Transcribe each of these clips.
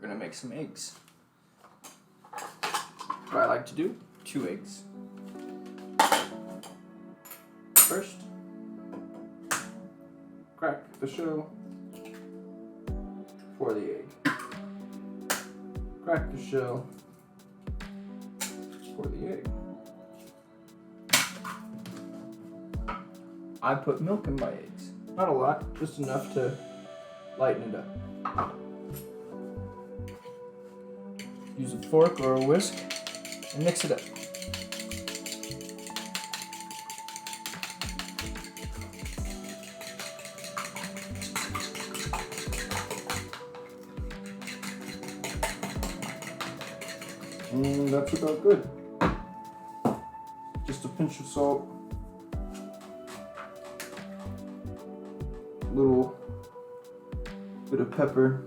we're gonna make some eggs. What I like to do, 2 eggs. First, crack the shell for the egg. Crack the shell for the egg. I put milk in my eggs. Not a lot, just enough to lighten it up. Use a fork or a whisk and mix it up. And that's about good. Just a pinch of salt, a little bit of pepper,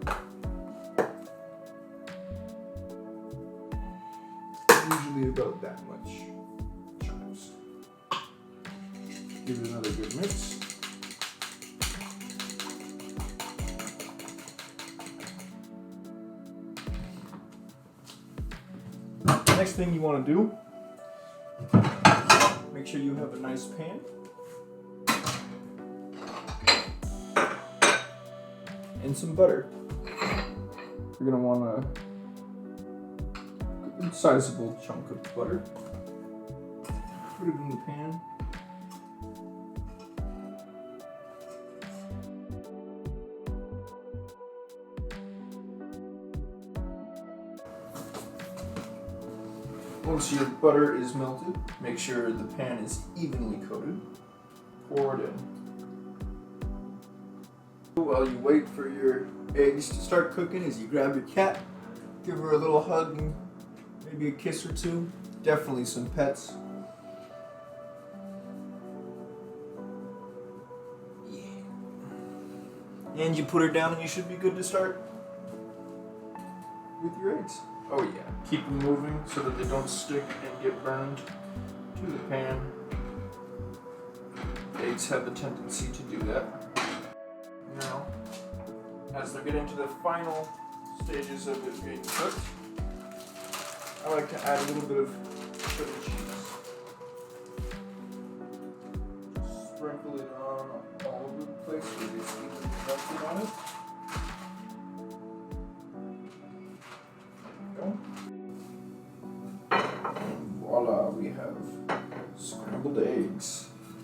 usually about that much chives. Give it another good mix. Next thing you want to do, make sure you have a nice pan. And some butter. You're going to want a sizable chunk of butter. Put it in the pan. Once your butter is melted, make sure the pan is evenly coated. Pour it in. While you wait for your eggs to start cooking, as you grab your cat, give her a little hug and maybe a kiss or two. Definitely some pets. Yeah. And you put her down and you should be good to start with your eggs. Oh yeah, keep them moving so that they don't stick and get burned to the pan. Eggs have the tendency to do that. Now, as they're getting to the final stages of it being cooked, I like to add a little bit of cheddar cheese. Just sprinkle it on all over the place so it's evenly melted on it.